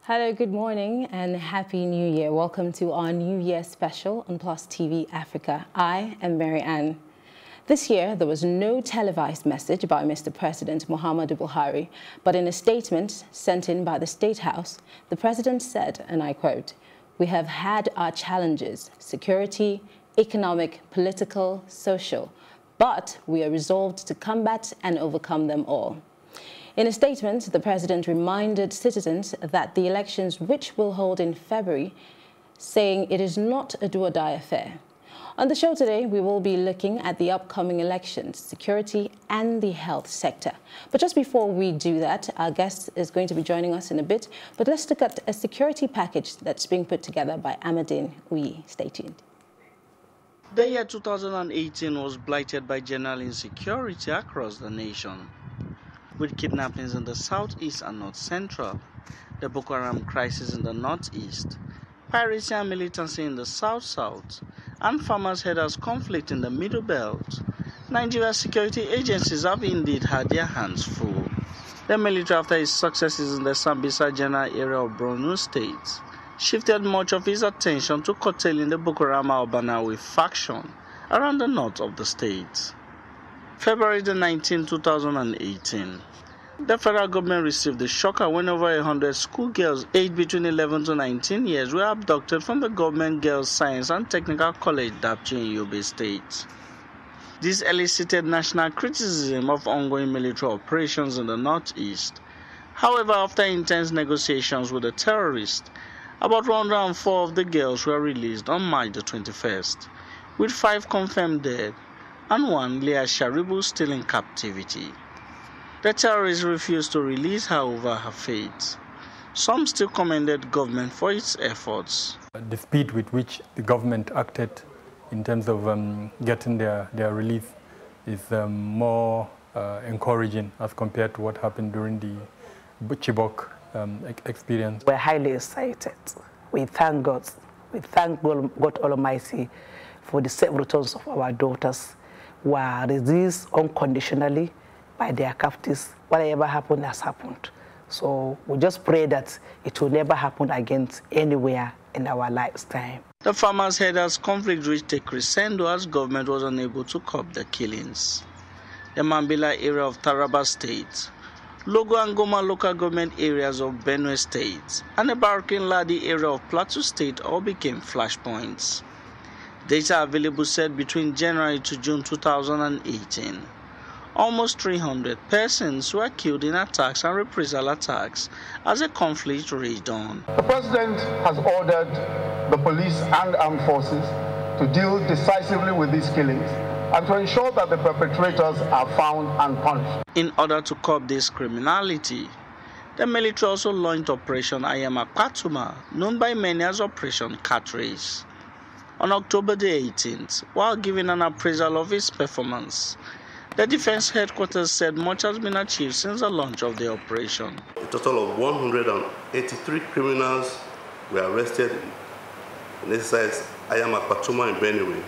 Hello, good morning and Happy New Year. Welcome to our New Year special on Plus TV Africa. I am Mary Ann. This year, there was no televised message by Mr. President Muhammadu Buhari, but in a statement sent in by the State House, the President said, and I quote, "We have had our challenges, security, economic, political, social, but we are resolved to combat and overcome them all." In a statement, the President reminded citizens that the elections, which will hold in February, saying it is not a do-or-die affair. On the show today, we will be looking at the upcoming elections, security and the health sector. But just before we do that, our guest is going to be joining us in a bit. But let's look at a security package that's being put together by Amadine Uyi. Stay tuned. The year 2018 was blighted by general insecurity across the nation, with kidnappings in the southeast and north central, the Boko Haram crisis in the northeast, piracy and militancy in the south-south, and farmers-herders conflict in the middle belt. Nigeria's security agencies have indeed had their hands full. The military, after its successes in the Sambisa general area of Borno State, shifted much of its attention to curtailing the Boko Haram Albanawi faction around the north of the state. February the 19th, 2018, the federal government received the shocker when over 100 schoolgirls aged between 11 to 19 years were abducted from the Government Girls Science and Technical College Dapchi in Yobe State. This elicited national criticism of ongoing military operations in the northeast. However, after intense negotiations with the terrorists, about 104 of the girls were released on March the 21st, with 5 confirmed dead and 1, Leah Sharibu, still in captivity. The terrorists refused to release her over her fate. Some still commended government for its efforts. The speed with which the government acted in terms of getting their release is more encouraging as compared to what happened during the Chibok experience. We're highly excited. We thank God. We thank God Almighty for the safe returns of our daughters who are released unconditionally by their captors. Whatever happened has happened. So we just pray that it will never happen again anywhere in our lifetime. The farmers' herders' conflict reached a crescendo as government was unable to curb the killings. The Mambila area of Taraba State, Logo and Goma local government areas of Benue State, and the Barkin Ladi area of Plateau State all became flashpoints. Data available said between January to June 2018, almost 300 persons were killed in attacks and reprisal attacks as the conflict raged on. The President has ordered the police and armed forces to deal decisively with these killings and to ensure that the perpetrators are found and punished. In order to curb this criminality, the military also launched Operation Amarchree, known by many as Operation Cat Race. On October the 18th, while giving an appraisal of its performance, the Defense Headquarters said much has been achieved since the launch of the operation. A total of 183 criminals were arrested in exercise Amarchree in Benue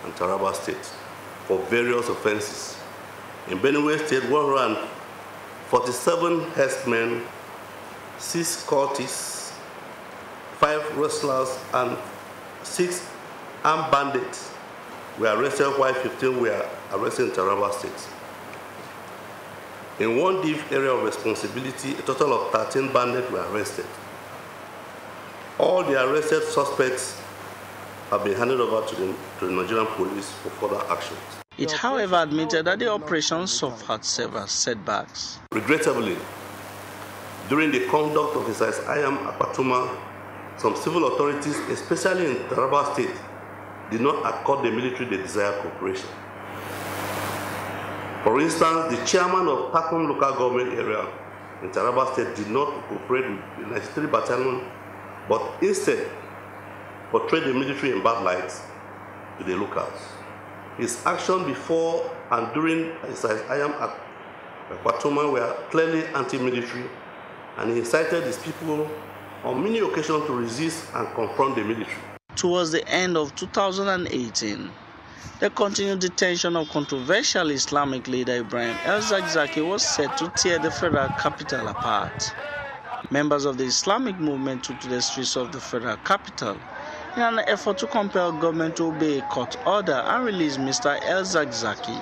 and Taraba State for various offenses. In Benue State, 147 herdsmen, 6 cultists, 5 wrestlers, and 6 armed bandits were arrested, while 15 were arrested in Taraba State. In one deep area of responsibility, a total of 13 bandits were arrested. All the arrested suspects have been handed over to the Nigerian police for further actions. It, however, admitted that the operation suffered several setbacks. Regrettably, during the conduct of exercise Amarchree, some civil authorities, especially in Taraba State, did not accord the military the desired cooperation. For instance, the chairman of Takum local government area in Taraba State did not cooperate with the 93 Battalion, but instead portrayed the military in bad light to the locals. His action before and during exercise Amarchree were clearly anti-military, and he incited his people on many occasions to resist and confront the military. Towards the end of 2018, the continued detention of controversial Islamic leader Ibrahim El-Zakzaki was set to tear the federal capital apart. Members of the Islamic movement took to the streets of the federal capital in an effort to compel government to obey a court order and release Mr. El-Zakzaki.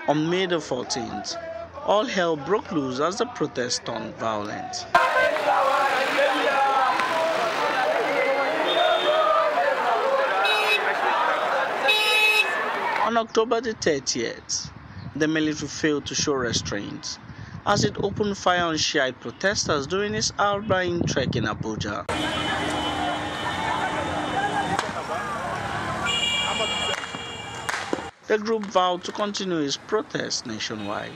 On May the 14th, all hell broke loose as the protest turned violent. On October the 30th, the military failed to show restraint as it opened fire on Shiite protesters during its Al-Bain trek in Abuja. The group vowed to continue its protests nationwide.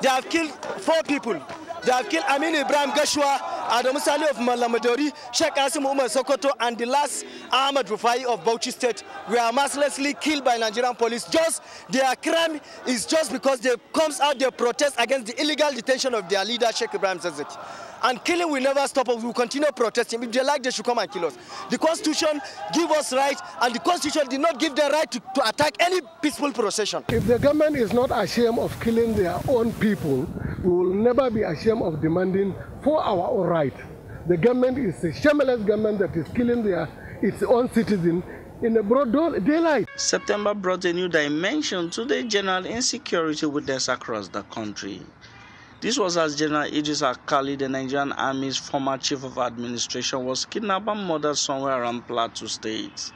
They have killed 4 people. They have killed Amin Ibrahim Gashua, Adam Sali of Malamadori, Sheikh Asim Umar Sokoto, and the last Ahmad Rufai of Bauchi State were mercilessly killed by Nigerian police. Just their crime is just because they comes out, they protest against the illegal detention of their leader, Sheikh Ibrahim Zakzaki. And killing will never stop us. We will continue protesting. If they like, they should come and kill us. The Constitution gives us rights, and the Constitution did not give them right to attack any peaceful procession. If the government is not ashamed of killing their own people, we will never be ashamed of demanding for our own right. The government is a shameless government that is killing its own citizens in the broad daylight. September brought a new dimension to the general insecurity witnessed across the country. This was as General Idris Akali, the Nigerian Army's former Chief of Administration, was kidnapped and murdered somewhere around Plateau State.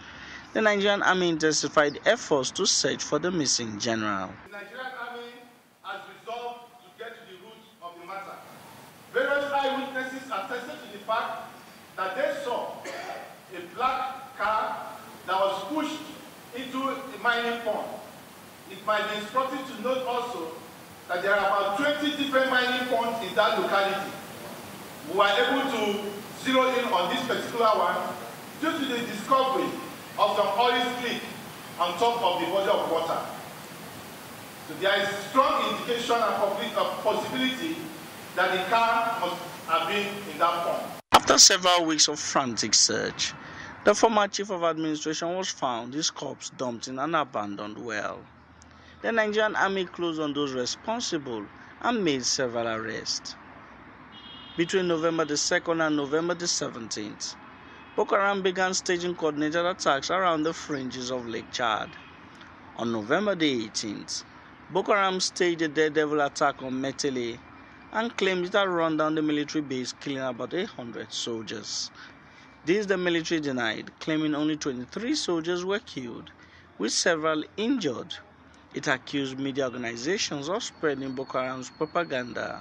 The Nigerian Army intensified efforts to search for the missing general. The Nigerian Army has resolved to get to the root of the matter. Various eyewitnesses attested to the fact that they saw a black car that was pushed into a mining pond. It might be instructive to note also that there are about 20 different mining ponds in that locality. We were able to zero in on this particular one due to the discovery of some oil slick on top of the body of water. So there is strong indication and possibility that the car must have been in that pond. After several weeks of frantic search, the former Chief of Administration was found, his corpse dumped in an abandoned well. The Nigerian Army closed on those responsible and made several arrests. Between November the 2nd and November the 17th, Boko Haram began staging coordinated attacks around the fringes of Lake Chad. On November the 18th, Boko Haram staged a daredevil attack on Metele and claimed it had run down the military base, killing about 800 soldiers. This the military denied, claiming only 23 soldiers were killed, with several injured. It accused media organizations of spreading Boko Haram's propaganda.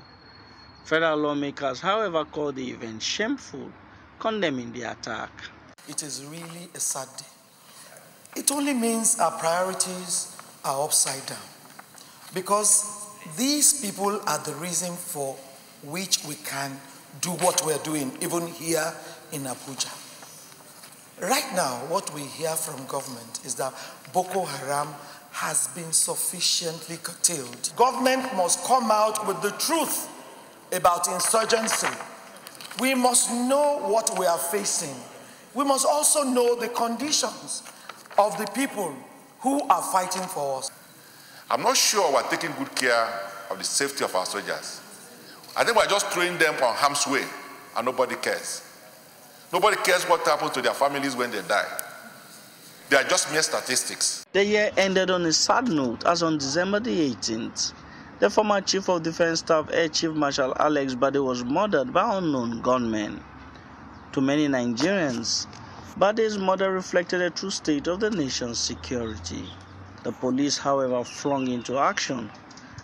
Federal lawmakers, however, called the event shameful, condemning the attack. It is really a sad day. It only means our priorities are upside down, because these people are the reason for which we can do what we're doing, even here in Abuja. Right now, what we hear from government is that Boko Haram has been sufficiently curtailed. Government must come out with the truth about insurgency. We must know what we are facing. We must also know the conditions of the people who are fighting for us. I'm not sure we're taking good care of the safety of our soldiers. I think we're just throwing them on harm's way and nobody cares. Nobody cares what happens to their families when they die. They are just mere statistics. The year ended on a sad note as on December the 18th, the former Chief of Defense Staff Air Chief Marshal Alex Bade was murdered by unknown gunmen. To many Nigerians, Bade's murder reflected a true state of the nation's security. The police, however, flung into action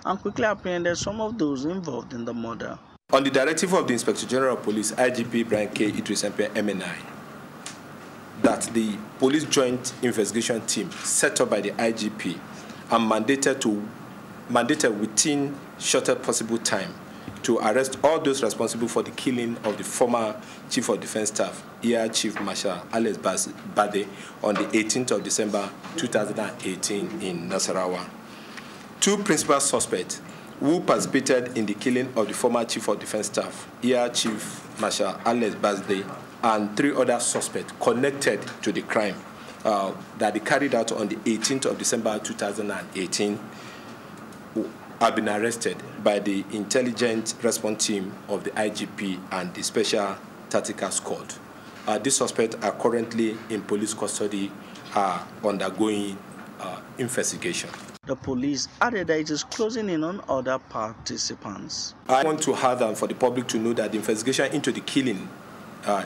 and quickly apprehended some of those involved in the murder. On the directive of the Inspector General of Police, IGP Brian K. Idris MNI, that the Police Joint Investigation Team set up by the IGP and mandated within shortest possible time to arrest all those responsible for the killing of the former Chief of Defense Staff, Air Chief Marshal Alex Bade, on the 18th of December 2018 in Nasarawa. 2 principal suspects who participated in the killing of the former Chief of Defense Staff, Air Chief Marshal Alex Bade, and 3 other suspects connected to the crime that they carried out on the 18th of December 2018 have been arrested by the intelligence response team of the IGP and the Special Tactical Squad. These suspects are currently in police custody, undergoing investigation. The police added that it is closing in on other participants. I want to have for the public to know that the investigation into the killing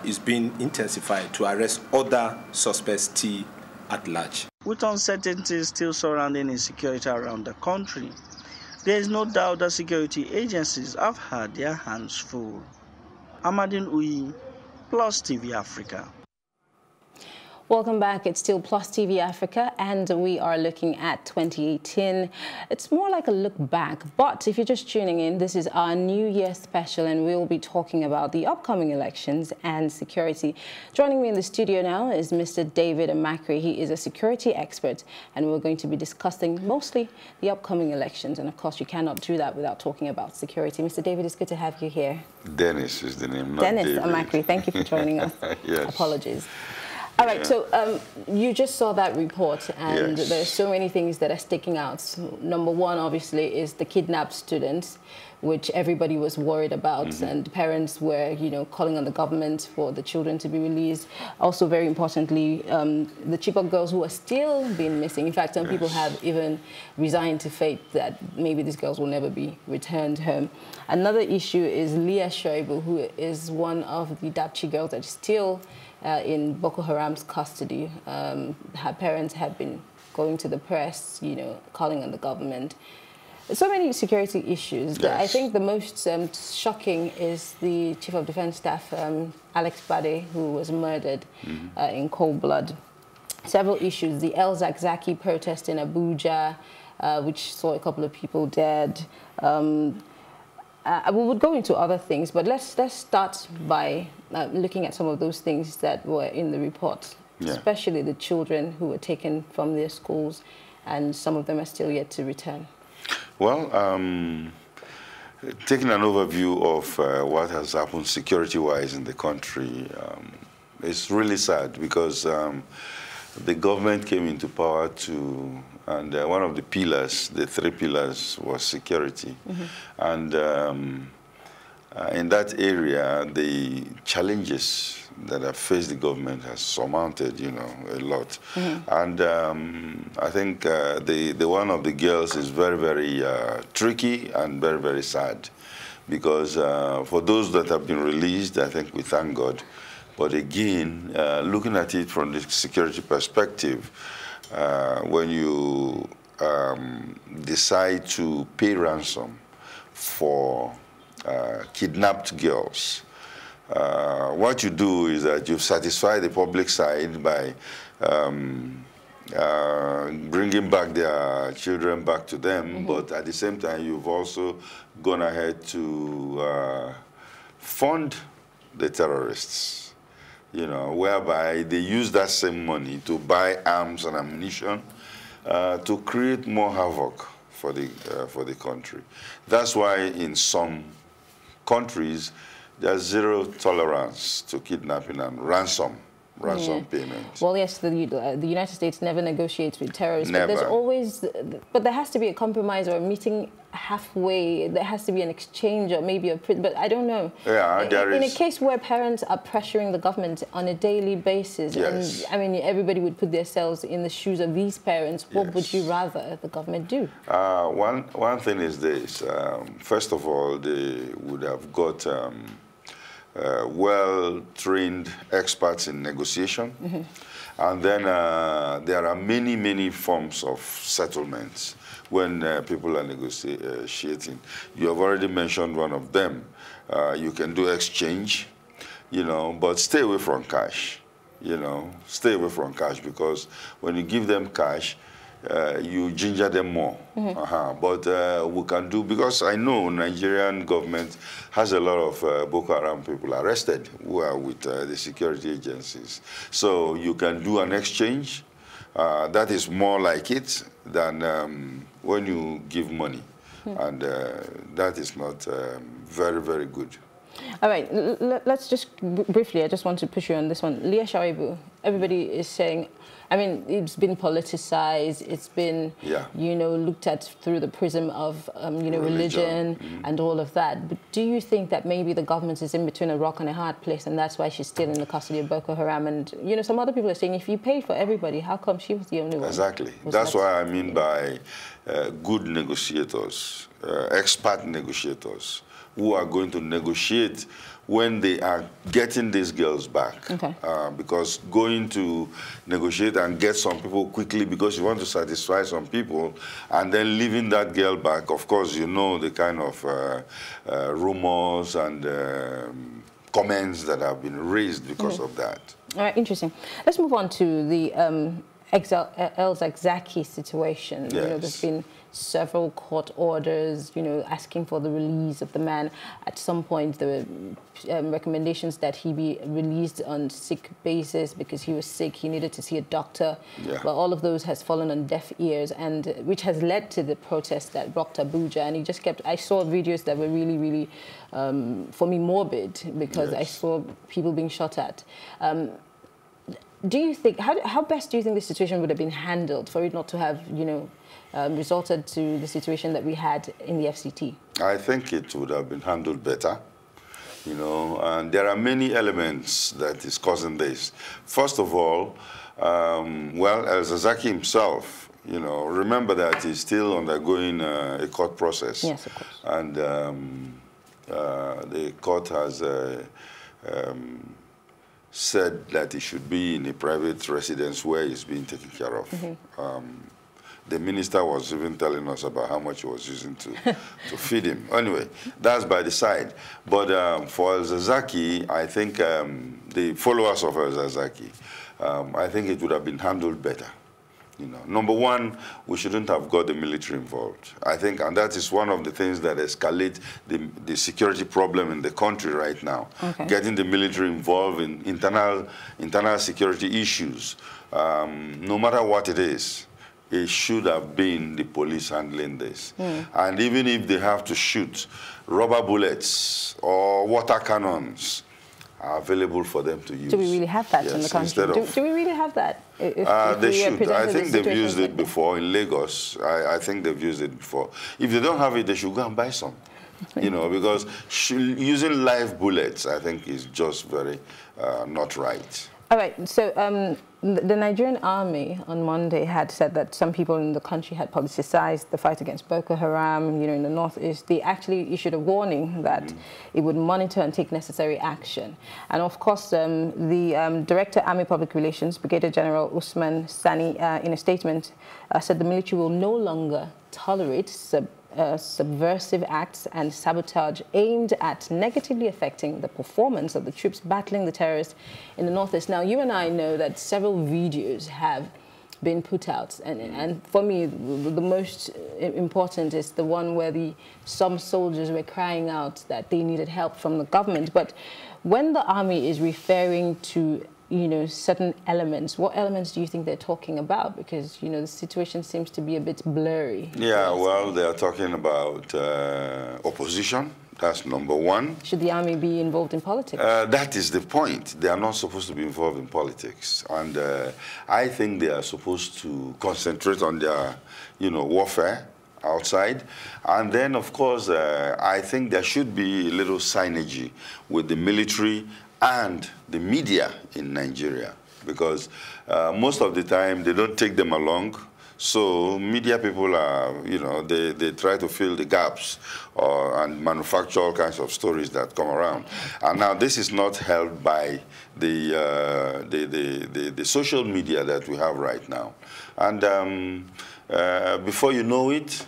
is being intensified to arrest other suspects still at large. With uncertainties still surrounding insecurity around the country, there is no doubt that security agencies have had their hands full. Amadin Uyi, Plus TV Africa. Welcome back. It's still Plus TV Africa, and we are looking at 2018. It's more like a look back, but if you're just tuning in, this is our New Year special, and we'll be talking about the upcoming elections and security. Joining me in the studio now is Mr. David Amarchree. He is a security expert, and we're going to be discussing mostly the upcoming elections. And of course, you cannot do that without talking about security. Mr. David, it's good to have you here. Dennis is the name, not Dennis David. Amarchree, thank you for joining us. Yes. Apologies. All right, so you just saw that report, and yes, there's so many things that are sticking out. So, number one, obviously, is the kidnapped students, which everybody was worried about, and parents were, you know, calling on the government for the children to be released. Also, very importantly, the Chibok girls who are still being missing. In fact, some people have even resigned to fate that maybe these girls will never be returned home. Another issue is Leah Shoibu, who is one of the Dapchi girls that is still in Boko Haram's custody. Her parents have been going to the press, you know, calling on the government. So many security issues. Yes. I think the most shocking is the Chief of Defense Staff, Alex Bade, who was murdered in cold blood. Several issues. The El Zakzaki protest in Abuja, which saw a couple of people dead. We would go into other things, but let's start by looking at some of those things that were in the report, especially the children who were taken from their schools, and some of them are still yet to return. Well, taking an overview of what has happened security-wise in the country, it's really sad because the government came into power and one of the pillars, the three pillars, was security. And in that area, the challenges that have faced the government has surmounted, you know, a lot. And I think the one of the girls is very, very tricky and very, very sad, because for those that have been released, I think we thank God. But again, looking at it from the security perspective, when you decide to pay ransom for kidnapped girls, what you do is that you satisfy the public side by bringing back their children back to them, but at the same time, you've also gone ahead to fund the terrorists, you know, whereby they use that same money to buy arms and ammunition to create more havoc for the country. That's why in some countries there's zero tolerance to kidnapping and ransom payment. Well, yes, the United States never negotiates with terrorists, Never. but there's always, but there has to be a compromise or a meeting halfway. There has to be an exchange or maybe but I don't know. Yeah, there is. In a case where parents are pressuring the government on a daily basis, and I mean, everybody would put themselves in the shoes of these parents. What would you rather the government do? One thing is this. First of all, they would have got well-trained experts in negotiation. And then there are many, many forms of settlements when people are negotiating. You have already mentioned one of them. You can do exchange, you know, but stay away from cash, you know. Stay away from cash, because when you give them cash, you ginger them more. But we can do, because I know Nigerian government has a lot of Boko Haram people arrested who are with the security agencies. So you can do an exchange. That is more like it than when you give money. And that is not very, very good. All right, let's just briefly, I just want to push you on this one. Leah Shoibu everybody is saying, I mean, it's been politicized, it's been, you know, looked at through the prism of, you know, religion and all of that. But do you think that maybe the government is in between a rock and a hard place, and that's why she's still in the custody of Boko Haram? And, you know, some other people are saying, if you pay for everybody, how come she was the only one? Exactly. That's what I mean by good negotiators, expert negotiators, who are going to negotiate when they are getting these girls back. Okay. Because going to negotiate and get some people quickly because you want to satisfy some people and then leaving that girl back, of course, you know the kind of rumors and comments that have been raised because of that. All right, interesting. Let's move on to the El Zakzaky situation. Yes. You know, there's been several court orders, you know, asking for the release of the man. At some point, there were recommendations that he be released on sick basis because he was sick. He needed to see a doctor. Yeah. But all of those has fallen on deaf ears, and which has led to the protest that rocked Abuja. And he just kept. I saw videos that were really, really, for me, morbid because I saw people being shot at. Do you think, how best do you think this situation would have been handled for it not to have, you know, resulted to the situation that we had in the FCT? I think it would have been handled better, you know, and there are many elements that is causing this. First of all, well, El Zakzaky himself, you know, remember that he's still undergoing a court process. Yes, of course. And the court has said that he should be in a private residence where he's being taken care of. The minister was even telling us about how much he was using to feed him. Anyway, that's by the side. But for El Zakzaky, I think the followers of El Zakzaky, I think it would have been handled better. You know, number one, we shouldn't have got the military involved. I think, and that is one of the things that escalate the security problem in the country right now. Okay. Getting the military involved in internal security issues, no matter what it is, it should have been the police handling this. And even if they have to shoot rubber bullets or water cannons, are available for them to use. Do we really have that in the country? Do we really have that? If they should. I think they've used it before in Lagos. I think they've used it before. If they don't have it, they should go and buy some. You know, because using live bullets, I think, is just very not right. All right, so the Nigerian army on Monday had said that some people in the country had politicized the fight against Boko Haram, you know, in the northeast. They actually issued a warning that it would monitor and take necessary action. And of course, the Director, Army Public Relations, Brigadier General Usman Sani, in a statement, said the military will no longer tolerate subversive acts and sabotage aimed at negatively affecting the performance of the troops battling the terrorists in the northeast. Now, you and I know that several videos have been put out, and for me, the most important is the one where some soldiers were crying out that they needed help from the government. But when the army is referring to, you know, certain elements, what elements do you think they're talking about? Because, you know, the situation seems to be a bit blurry. Yeah, well, they are talking about opposition. That's number one. Should the army be involved in politics? That is the point. They are not supposed to be involved in politics. And I think they are supposed to concentrate on their, you know, warfare outside. And then, of course, I think there should be a little synergy with the military and the media in Nigeria, because most of the time they don't take them along. So media people are, you know, they try to fill the gaps and manufacture all kinds of stories that come around. And now this is not helped by the social media that we have right now. And before you know it,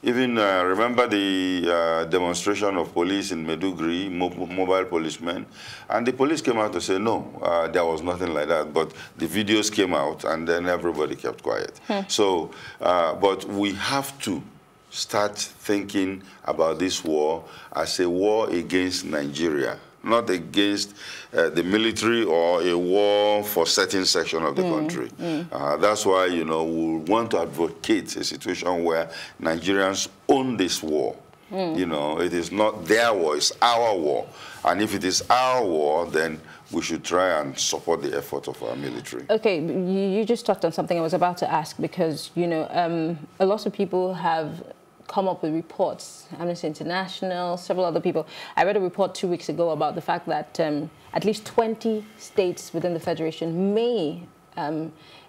even remember the demonstration of police in Maiduguri, mobile policemen, and the police came out to say, no, there was nothing like that, but the videos came out, and then everybody kept quiet. So, but we have to start thinking about this war as a war against Nigeria, not against the military or a war for certain section of the country. That's why, you know, we want to advocate a situation where Nigerians own this war. You know, it is not their war, it's our war. And if it is our war, then we should try and support the effort of our military. Okay, you just touched on something I was about to ask, because, you know, a lot of people have come up with reports, Amnesty International, several other people. I read a report 2 weeks ago about the fact that at least 20 states within the Federation may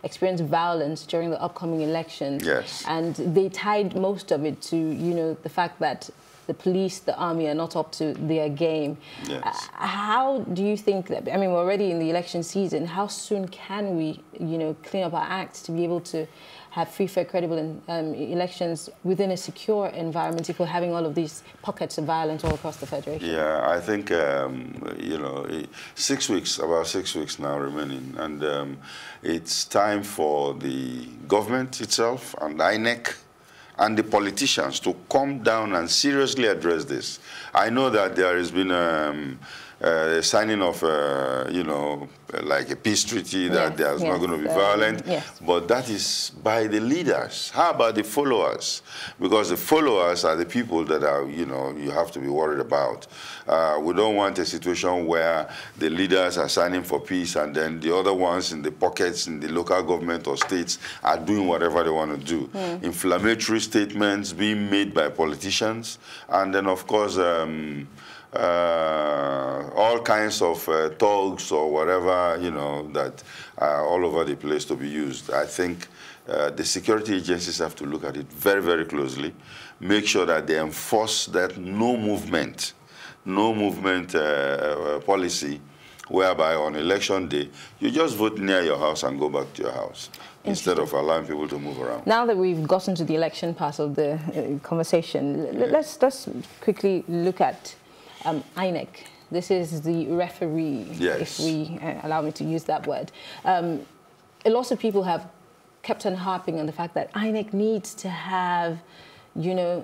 experience violence during the upcoming elections. Yes. And they tied most of it to, you know, the fact that the police, the army are not up to their game. Yes. How do you think that, I mean, we're already in the election season, how soon can we, you know, clean up our acts to be able to have free, fair, credible elections within a secure environment if we're having all of these pockets of violence all across the Federation? Yeah, I think, you know, 6 weeks, about 6 weeks now remaining, and it's time for the government itself and INEC and the politicians to come down and seriously address this. I know that there has been a signing of, you know, like a peace treaty that there's not going to be violent, but that is by the leaders. How about the followers? Because the followers are the people that are, you know, you have to be worried about. We don't want a situation where the leaders are signing for peace and then the other ones in the pockets in the local government or states are doing whatever they want to do. Inflammatory statements being made by politicians, and then of course all kinds of thugs or whatever, you know, that are all over the place to be used. I think the security agencies have to look at it very, very closely, make sure that they enforce that no movement policy, whereby on election day, you just vote near your house and go back to your house, instead of allowing people to move around. Now that we've gotten to the election part of the conversation, let's quickly look at INEC. This is the referee, if we allow me to use that word. A lot of people have kept on harping on the fact that INEC needs to have, you know,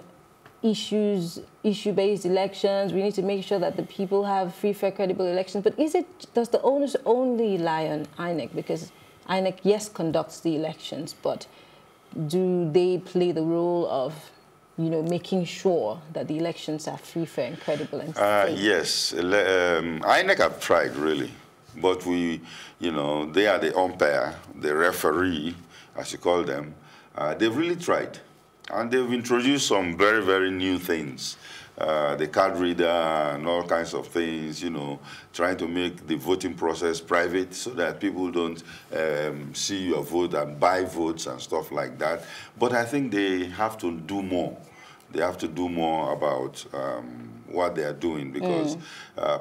issue-based elections. We need to make sure that the people have free, fair, credible elections. But does the onus only lie on INEC? Because INEC, yes, conducts the elections, but do they play the role of, you know, making sure that the elections are free, fair, and credible and safe? Yes, INEC have tried, really. But we, you know, they are the umpire, the referee, as you call them. They've really tried. And they've introduced some very, very new things. The card reader and all kinds of things, you know, trying to make the voting process private so that people don't see your vote and buy votes and stuff like that. But I think they have to do more. They have to do more about what they are doing, because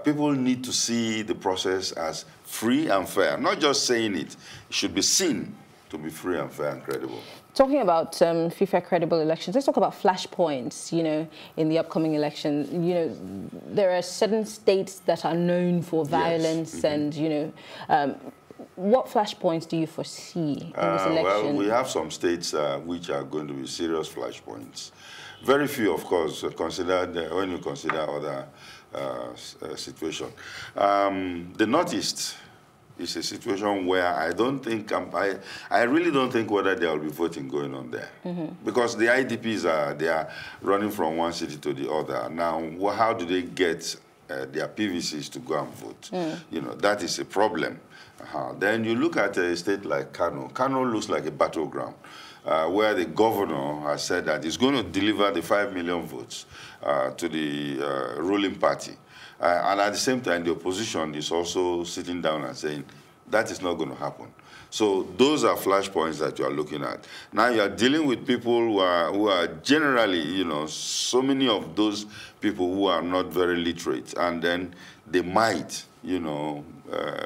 people need to see the process as free and fair. Not just saying it. It should be seen to be free and fair and credible. Talking about free, fair, credible elections, let's talk about flashpoints, you know, in the upcoming election. You know, there are certain states that are known for violence and, you know, what flashpoints do you foresee in this election? Well, we have some states which are going to be serious flashpoints. Very few, of course, considered when you consider other situations. The Northeast is a situation where I don't think, I really don't think whether there will be voting going on there. Because the IDPs they are running from one city to the other. Now, how do they get their PVCs to go and vote? You know, that is a problem. Then you look at a state like Kano. Kano looks like a battleground, where the governor has said that he's going to deliver the 5 million votes to the ruling party. And at the same time, the opposition is also sitting down and saying, that is not going to happen. So those are flashpoints that you are looking at. Now you are dealing with people who are generally, you know, so many of those people who are not very literate, and then they might, you know,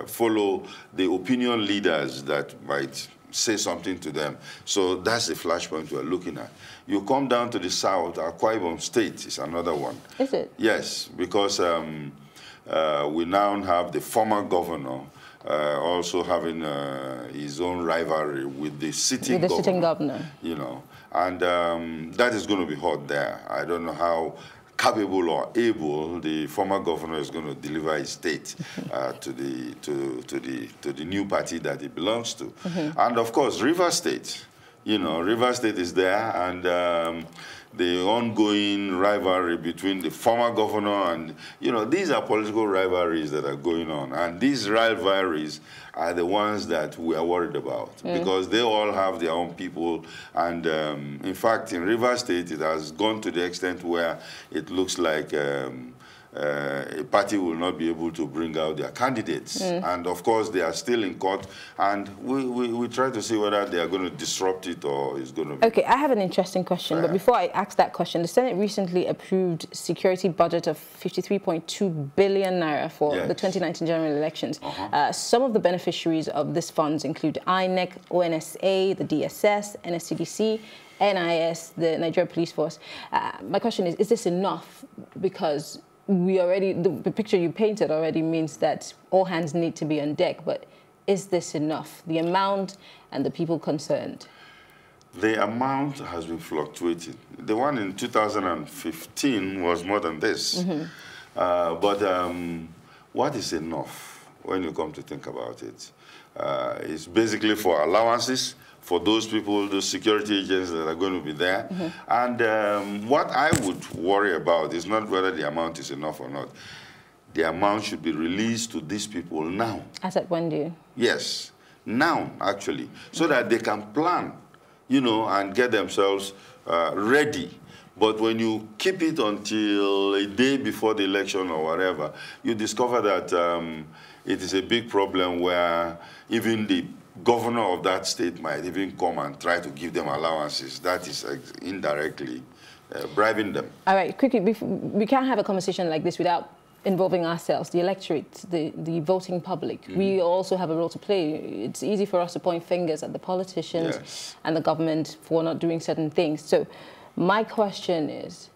follow the opinion leaders that might say something to them. So that's the flashpoint we're looking at. You come down to the south, Akwa Ibom State is another one. Is it? Yes, because we now have the former governor also having his own rivalry with the sitting governor. You know, and that is going to be hot there. I don't know how capable or able the former governor is going to deliver his state to the new party that he belongs to. And of course, Rivers State. You know, Rivers State is there, and the ongoing rivalry between the former governor and, you know, these are political rivalries that are going on. And these rivalries are the ones that we are worried about because they all have their own people. And in fact, in Rivers State, it has gone to the extent where it looks like a party will not be able to bring out their candidates. And of course, they are still in court, and we try to see whether they are going to disrupt it or it's going to be... Okay, I have an interesting question, but before I ask that question, the Senate recently approved security budget of 53.2 billion naira for the 2019 general elections. Some of the beneficiaries of these funds include INEC, ONSA, the DSS, NSCDC, NIS, the Nigerian Police Force. My question is this enough? Because we already, the picture you painted already means that all hands need to be on deck, but is this enough? The amount and the people concerned? The amount has been fluctuating. The one in 2015 was more than this. But what is enough when you come to think about it? It's basically for allowances, for those people, those security agents that are going to be there. And what I would worry about is not whether the amount is enough or not. The amount should be released to these people now. As at when do you? Yes, now, actually, so that they can plan, you know, and get themselves ready. But when you keep it until a day before the election or whatever, you discover that it is a big problem where even the governor of that state might even come and try to give them allowances. That is indirectly bribing them. All right, quickly, we can't have a conversation like this without involving ourselves, the electorate, the voting public. We also have a role to play. It's easy for us to point fingers at the politicians and the government for not doing certain things. So my question is,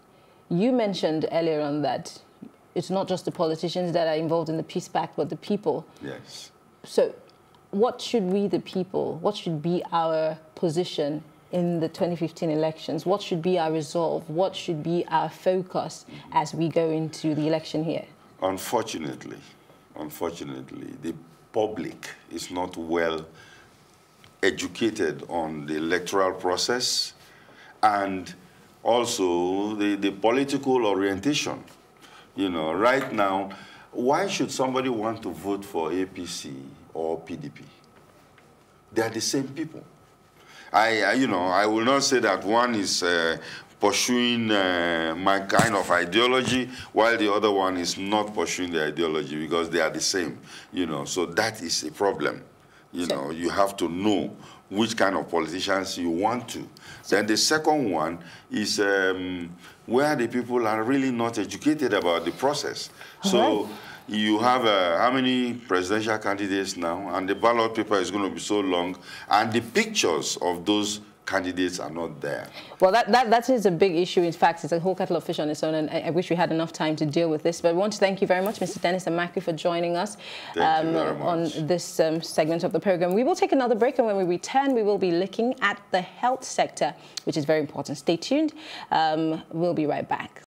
you mentioned earlier on that it's not just the politicians that are involved in the peace pact, but the people. Yes. So what should we, the people, what should be our position in the 2015 elections? What should be our resolve? What should be our focus as we go into the election here? Unfortunately, the public is not well educated on the electoral process and also the political orientation. You know, right now, why should somebody want to vote for APC or PDP? They are the same people. I will not say that one is pursuing my kind of ideology while the other one is not pursuing the ideology, because they are the same, you know. So that is a problem. You know, you have to know which kind of politicians you want to. Then the second one is where the people are really not educated about the process. So you have how many presidential candidates now, and the ballot paper is going to be so long, and the pictures of those candidates are not there. Well, that is a big issue. In fact, it's a whole kettle of fish on its own, and I wish we had enough time to deal with this. But we want to thank you very much, Mr. Dennis Amarchree, for joining us on this segment of the program. We will take another break, and when we return, we will be looking at the health sector, which is very important. Stay tuned. We'll be right back.